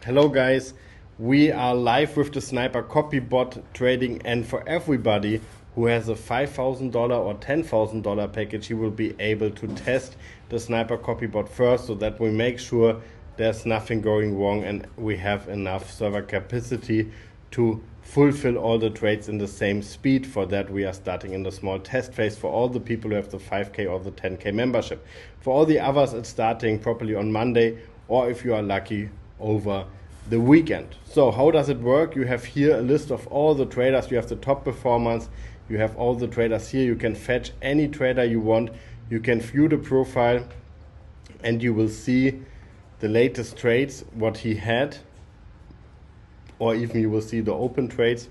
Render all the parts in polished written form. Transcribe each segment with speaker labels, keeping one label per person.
Speaker 1: Hello guys, we are live with the SniperCopyBot trading, and for everybody who has a $5,000 or $10,000 package, he will be able to test the SniperCopyBot first, so that we make sure there's nothing going wrong and we have enough server capacity to fulfill all the trades in the same speed. For that, we are starting in the small test phase for all the people who have the 5K or the 10K membership. For all the others, it's starting properly on Monday, or if you are lucky, over the weekend. So how does it work? You have here a list of all the traders. You have the top performers. You have all the traders here. You can fetch any trader you want. You can view the profile and you will see the latest trades, what he had, or even you will see the open trades.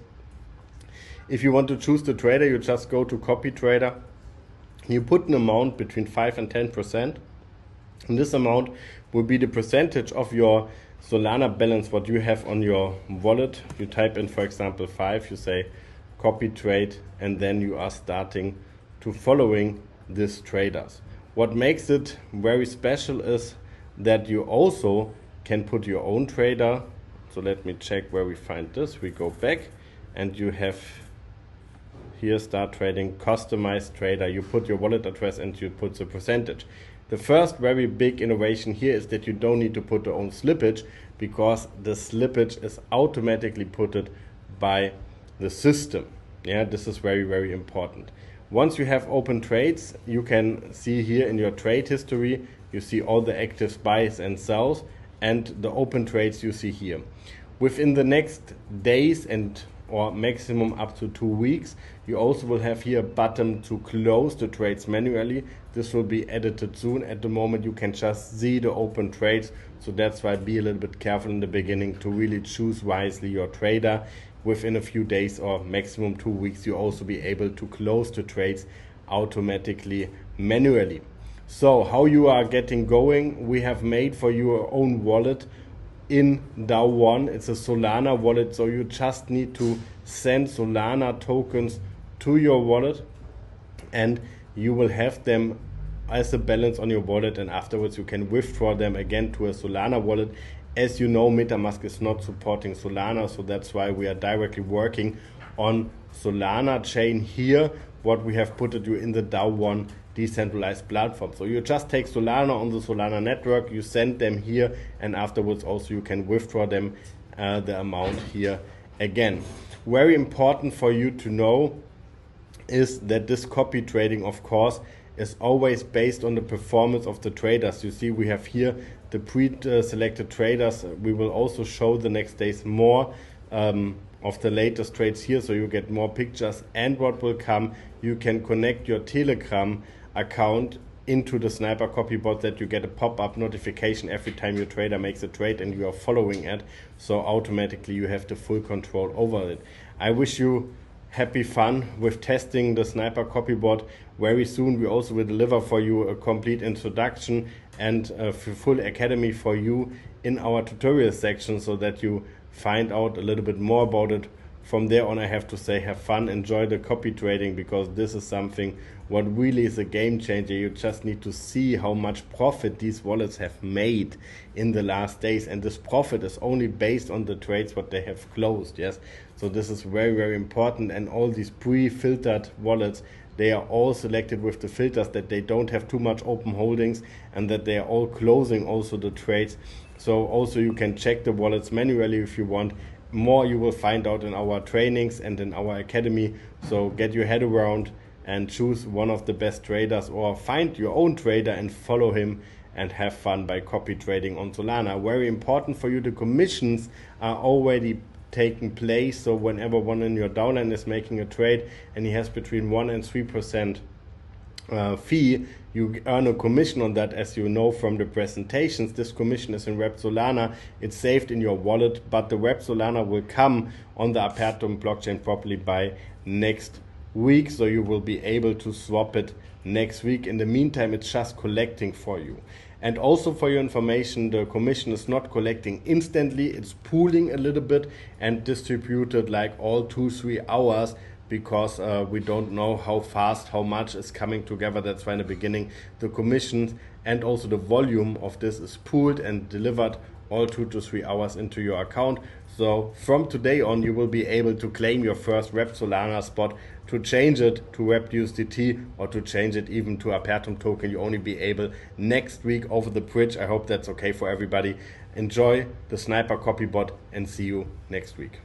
Speaker 1: If you want to choose the trader, you just go to copy trader. You put an amount between 5 and 10%. And this amount will be the percentage of your Solana balance, what you have on your wallet. You type in, for example, 5, you say copy trade, and then you are starting to following these traders. What makes it very special is that you also can put your own trader. So let me check where we find this. We go back and you have here start trading, customized trader. You put your wallet address and you put the percentage. The first very big innovation here is that you don't need to put your own slippage, because the slippage is automatically put by the system. Yeah, this is very, very important. Once you have open trades, you can see here in your trade history, you see all the active buys and sells, and the open trades you see here. Within the next days or maximum up to 2 weeks, you also will have here a button to close the trades manually. This will be edited soon. At the moment you can just see the open trades, so that's why be a little bit careful in the beginning to really choose wisely your trader. Within a few days or maximum 2 weeks, you also be able to close the trades automatically manually. So how you are getting going, we have made for you your own wallet in DAO1. It's a Solana wallet, so you just need to send Solana tokens to your wallet and you will have them as a balance on your wallet, and afterwards you can withdraw them again to a Solana wallet. As you know, MetaMask is not supporting Solana, so that's why we are directly working on Solana chain here. What we have put you in the DAO1 decentralized platform. So you just take Solana on the Solana network, you send them here, and afterwards also you can withdraw them the amount here again. Very important for you to know is that this copy trading, of course, is always based on the performance of the traders. You see we have here the pre-selected traders. We will also show the next days more of the latest trades here, so you get more pictures. And what will come, you can connect your Telegram account into the SniperCopyBot, that you get a pop-up notification every time your trader makes a trade and you are following it, so automatically you have the full control over it. I wish you happy fun with testing the SniperCopyBot. Very soon we also will deliver for you a complete introduction and a full academy for you in our tutorial section, so that you find out a little bit more about it. From there on, I have to say, have fun, enjoy the copy trading, because this is something what really is a game changer. You just need to see how much profit these wallets have made in the last days, and this profit is only based on the trades what they have closed. Yes, so this is very, very important. And all these pre-filtered wallets, they are all selected with the filters that they don't have too much open holdings and that they are all closing also the trades. So also you can check the wallets manually if you want. More you will find out in our trainings and in our academy. So get your head around and choose one of the best traders, or find your own trader and follow him and have fun by copy trading on Solana. Very important for you, the commissions are already taking place. So whenever one in your downline is making a trade and he has between 1 and 3% fee, you earn a commission on that. As you know from the presentations, this commission is in Web Solana. It's saved in your wallet, but the Web Solana will come on the Apertum blockchain properly by next week, so you will be able to swap it next week. In the meantime, it's just collecting for you. And also for your information, the commission is not collecting instantly. It's pooling a little bit and distributed like all 2-3 hours, because we don't know how fast, how much is coming together. That's why in the beginning the commissions and also the volume of this is pooled and delivered all 2 to 3 hours into your account. So from today on, you will be able to claim your first Web Solana spot. To change it to WebUSDT or to change it even to Apertum token, you only be able next week over the bridge. I hope that's okay for everybody. Enjoy the SniperCopyBot and see you next week.